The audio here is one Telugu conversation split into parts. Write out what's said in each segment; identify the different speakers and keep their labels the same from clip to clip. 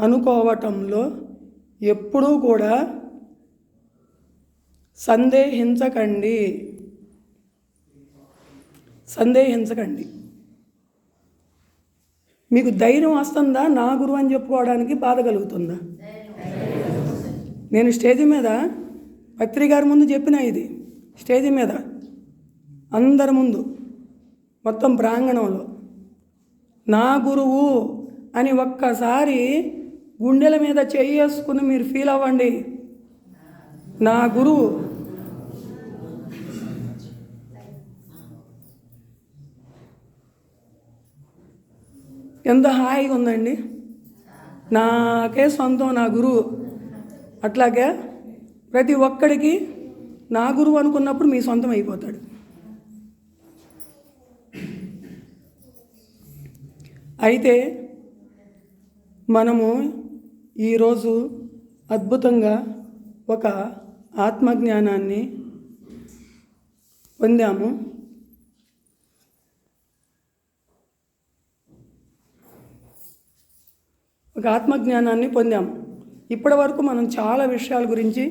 Speaker 1: అనుకోవటంలో ఎప్పుడూ కూడా సందేహించకండి. మీకు ధైర్యం వస్తుందా నా గురువు అని చెప్పుకోవడానికి? బాధ కలుగుతుందా? నేను స్టేజ్ మీద పత్రికారి ముందు చెప్పిన, ఇది స్టేజ్ మీద అందరి ముందు మొత్తం ప్రాంగణంలో నా గురువు అని ఒక్కసారి గుండెల మీద చేసుకుని మీరు ఫీల్ అవ్వండి. నా గురువు. ఎంత హాయిగా ఉందండి. నాకే సొంతం నా గురువు. అట్లాగే ప్రతి ఒక్కడికి నా గురువు అనుకున్నప్పుడు మీ సొంతం అయిపోతాడు. అయితే మనము ఈరోజు అద్భుతంగా ఒక ఆత్మజ్ఞానాన్ని పొందాము. ఇప్పటి వరకు మనం చాలా విషయాల గురించి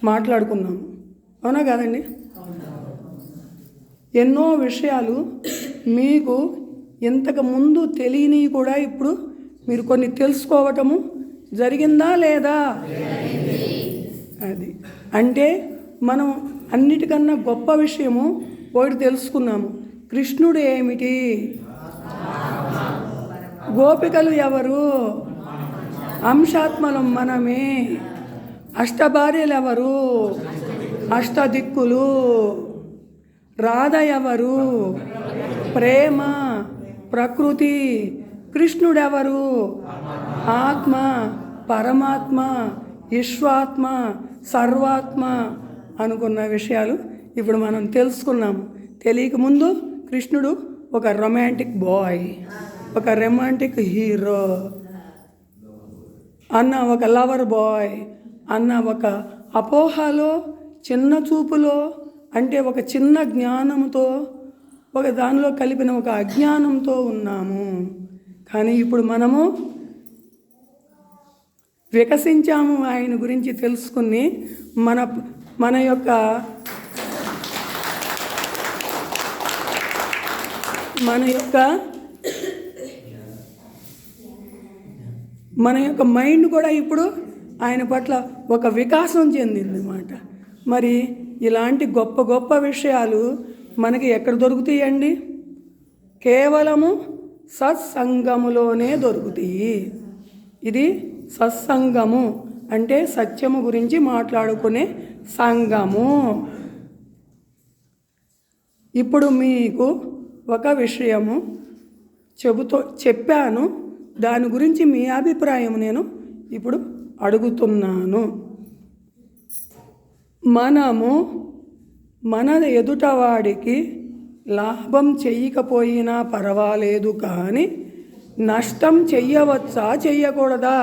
Speaker 1: మాట్లాడుకున్నాము, అవునా కాదండి? ఎన్నో విషయాలు మీకు ఇంతకు ముందు తెలియనివి కూడా ఇప్పుడు మీరు కొన్ని తెలుసుకోవటము జరిగిందా లేదా? అది అంటే మనం అన్నిటికన్నా గొప్ప విషయము ఒకటి తెలుసుకున్నాము. కృష్ణుడు ఏమిటి? గోపికలు ఎవరు? అంశాత్మలం మనమే. అష్టభార్యలు ఎవరు? అష్టదిక్కులు. రాధ ఎవరు? ప్రేమ, ప్రకృతి. కృష్ణుడెవరు? ఆత్మ, పరమాత్మ, విశ్వాత్మ, సర్వాత్మ అనుకున్న విషయాలు ఇప్పుడు మనం తెలుసుకున్నాము. తెలియకముందు కృష్ణుడు ఒక రొమాంటిక్ బాయ్, ఒక రొమాంటిక్ హీరో అన్న, ఒక లవర్ బాయ్ అన్న ఒక అపోహలో, చిన్న చూపులో, అంటే ఒక చిన్న జ్ఞానంతో, ఒక దానిలో కలిపిన ఒక అజ్ఞానంతో ఉన్నాము. కానీ ఇప్పుడు మనము వికసించాము. ఆయన గురించి తెలుసుకుని మన యొక్క మైండ్ కూడా ఇప్పుడు ఆయన పట్ల ఒక వికాసం చెందింది అన్నమాట. మరి ఇలాంటి గొప్ప గొప్ప విషయాలు మనకి ఎక్కడ దొరుకుతాయండి? కేవలము సత్సంగములోనే దొరుకుతాయి. ఇది సత్సంగము అంటే సత్యము గురించి మాట్లాడుకునే సంఘము. ఇప్పుడు మీకు ఒక విషయము చెప్పాను, దాని గురించి మీ అభిప్రాయం నేను ఇప్పుడు అడుగుతున్నాను. మనము మన ఎదుటవాడికి లాభం చెయ్యకపోయినా పర్వాలేదు, కానీ నష్టం చెయ్యవచ్చా చెయ్యకూడదా?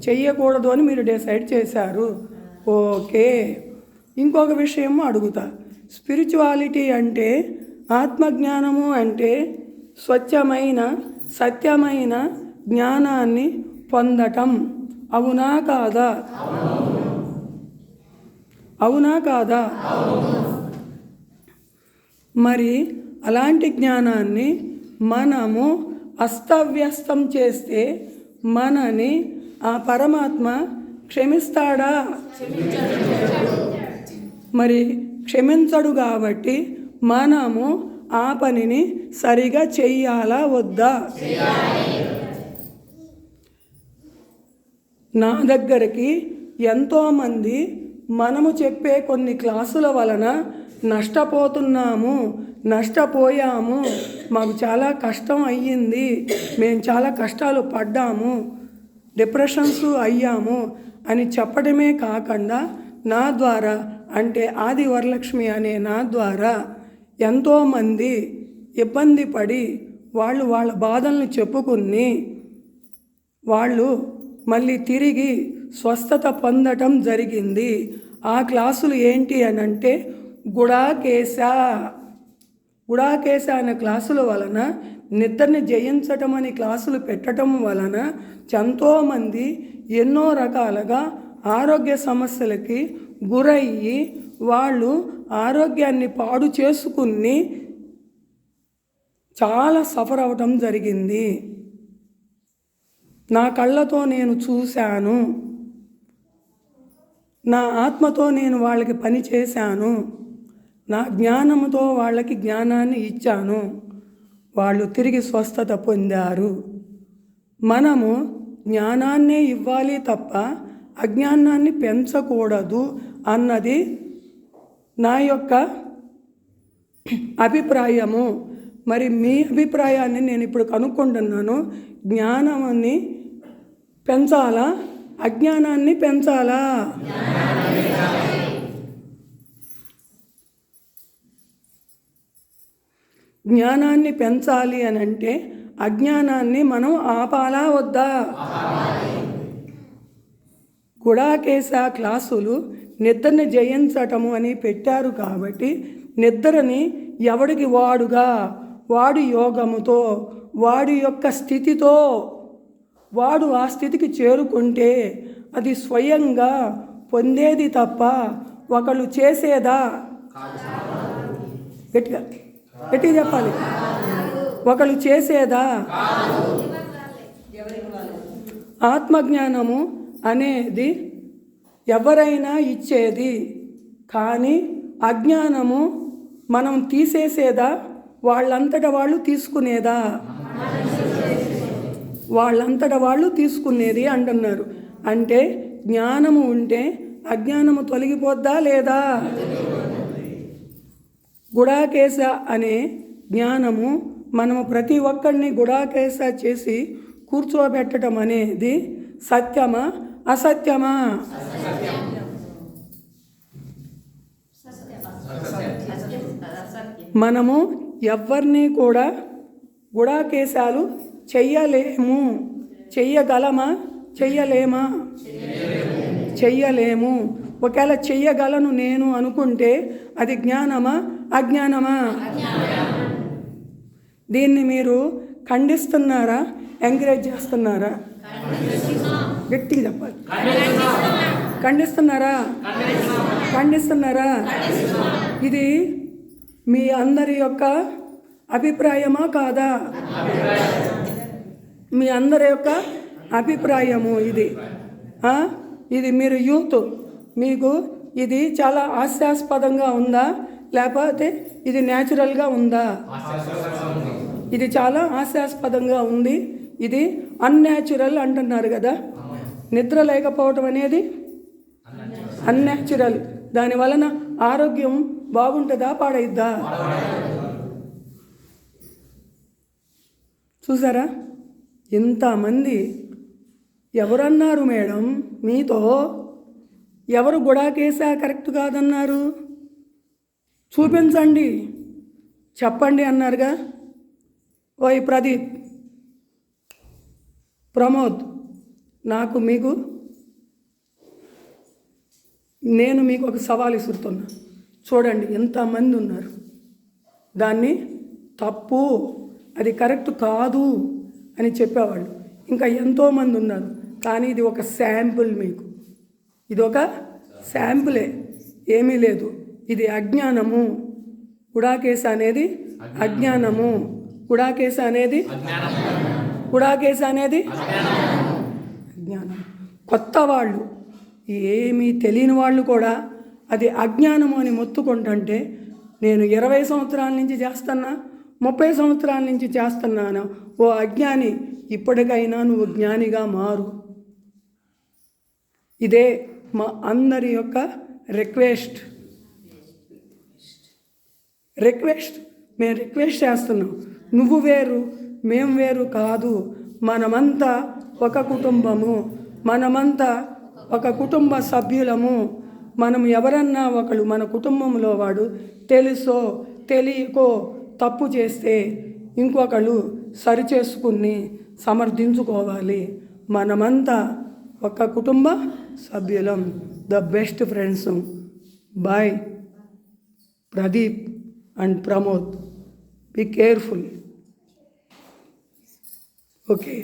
Speaker 1: చెయ్యకూడదు అని మీరు డిసైడ్ చేశారు. ఓకే. ఇంకొక విషయం అడుగుతా. స్పిరిచువాలిటీ అంటే, ఆత్మజ్ఞానము అంటే స్వచ్ఛమైన సత్యమైన జ్ఞానాన్ని పొందటం. అవునా కాదా? అవునా కాదా? మరి అలాంటి జ్ఞానాన్ని మనము అస్తవ్యస్తం చేస్తే మనని ఆ పరమాత్మ క్షమిస్తాడా? మరి క్షమించడు. కాబట్టి మనము ఆ పనిని సరిగా చెయ్యాలా వద్దా? నా దగ్గరికి ఎంతోమంది మనము చెప్పే కొన్ని క్లాసుల వలన నష్టపోయాము, మాకు చాలా కష్టం అయ్యింది, మేము చాలా కష్టాలు పడ్డాము, డిప్రెషన్స్ అయ్యాము అని చెప్పడమే కాకుండా నా ద్వారా, అంటే ఆది వరలక్ష్మి అనే నా ద్వారా ఎంతోమంది ఇబ్బంది పడి వాళ్ళ బాధలను చెప్పుకుని వాళ్ళు మళ్ళీ తిరిగి స్వస్థత పొందటం జరిగింది. ఆ క్లాసులు ఏంటి అని అంటే గుడాకేశ. గుడాకేశ అనే క్లాసుల వలన నిద్రని జయించటం అనే క్లాసులు పెట్టడం వలన ఎంతోమంది ఎన్నో రకాలుగా ఆరోగ్య సమస్యలకి గురయ్యి వాళ్ళు ఆరోగ్యాన్ని పాడు చేసుకుని చాలా సఫర్ అవటం జరిగింది. నా కళ్ళతో నేను చూశాను, నా ఆత్మతో నేను వాళ్ళకి పని చేశాను, నా జ్ఞానంతో వాళ్ళకి జ్ఞానాన్ని ఇచ్చాను, వాళ్ళు తిరిగి స్వస్థత పొందారు. మనము జ్ఞానాన్నే ఇవ్వాలి తప్ప అజ్ఞానాన్ని పెంచకూడదు అన్నది నా యొక్క అభిప్రాయము. మరి మీ అభిప్రాయాన్ని నేను ఇప్పుడు కనుక్కుంటున్నాను. జ్ఞానాన్ని పెంచాలా, అజ్ఞానాన్ని పెంచాలా? జ్ఞానాన్ని పెంచాలి అని అంటే అజ్ఞానాన్ని మనం ఆపాలా వద్దా? గుడాకేశ క్లాసులు నిద్రని జయించటము అని పెట్టారు కాబట్టి నిద్రని ఎవడికి వాడుగా, వాడి యోగముతో, వాడి యొక్క స్థితితో వాడు ఆ స్థితికి చేరుకుంటే అది స్వయంగా పొందేది తప్ప ఒకళ్ళు చేసేదా? గట్టిగా గట్టిగా చెప్పాలి. ఒకళ్ళు చేసేదా? ఆత్మజ్ఞానము అనేది ఎవరైనా ఇచ్చేది, కానీ అజ్ఞానము మనం తీసేసేదా, వాళ్ళంతట వాళ్ళు తీసుకునేదా? వాళ్ళంతట వాళ్ళు తీసుకునేది అంటున్నారు. అంటే జ్ఞానము ఉంటే అజ్ఞానము తొలగిపోద్దా లేదా? గుడాకేశ అనే జ్ఞానము మనము ప్రతి ఒక్కరిని గుడాకేశ చేసి కూర్చోబెట్టడం అనేది సత్యమా అసత్యమా? మనము ఎవరిని కూడా గుడాకేశాలు చెయ్యలేము. చెయ్యగలమా? చెయ్యలేమా? చెయ్యలేము. ఒకవేళ చెయ్యగలను నేను అనుకుంటే అది జ్ఞానమా అజ్ఞానమా? దీన్ని మీరు ఖండిస్తున్నారా, ఎంకరేజ్ చేస్తున్నారా? గట్టిగా చెప్పాలి. ఖండిస్తున్నారా? ఖండిస్తున్నారా? ఇది మీ అందరి యొక్క అభిప్రాయమా కాదా? మీ అందరి యొక్క అభిప్రాయము ఇది. ఇది మీరు యూత్, మీకు ఇది చాలా హాస్యాస్పదంగా ఉందా, లేకపోతే ఇది న్యాచురల్గా ఉందా? ఇది చాలా హాస్యాస్పదంగా ఉంది. ఇది అన్యాచురల్ అంటున్నారు కదా. నిద్ర లేకపోవటం అనేది అన్యాచురల్. దాని వలన ఆరోగ్యం బాగుంటుందా పాడైద్దా? చూసారా ఇంతమంది? ఎవరన్నారు మేడం మీతో? ఎవరు గుడాకేశా కరెక్ట్ కాదన్నారు? చూపించండి, చెప్పండి అన్నారుగా. ఓయ్ ప్రదీప్, ప్రమోద్, నేను మీకు ఒక సవాల్ ఇస్తున్నా. చూడండి ఎంతమంది ఉన్నారు. దాన్ని తప్పు, అది కరెక్ట్ కాదు అని చెప్పేవాళ్ళు ఇంకా ఎంతోమంది ఉన్నారు. కానీ ఇది ఒక శాంపుల్, మీకు ఇది ఒక శాంపులే, ఏమీ లేదు. ఇది అజ్ఞానము. గుడాకేశ అనేది అజ్ఞానము. గుడాకేశ అనేది అజ్ఞానం. కొత్త వాళ్ళు, ఏమీ తెలియని వాళ్ళు కూడా అది అజ్ఞానము అని మొత్తుకుంటుంటే, నేను 20 సంవత్సరాల నుంచి చేస్తున్నా, 30 సంవత్సరాల నుంచి చేస్తున్నాను. ఓ అజ్ఞాని, ఇప్పటికైనా నువ్వు జ్ఞానిగా మారు. ఇదే మా అందరి యొక్క రిక్వెస్ట్. మేము రిక్వెస్ట్ చేస్తున్నాం. నువ్వు వేరు, మేము వేరు కాదు. మనమంతా ఒక కుటుంబము, మనమంతా ఒక కుటుంబ సభ్యులము. మనం ఎవరన్నా ఒకళ్ళు మన కుటుంబంలో వాడు తెలుసో తెలియకో తప్పు చేస్తే ఇంకొకళ్ళు సరిచేసుకుని సమర్థించుకోవాలి. మనమంతా ఒక కుటుంబ సభ్యులం. The best friends. Bye Pradeep and Pramod. Be careful. Okay.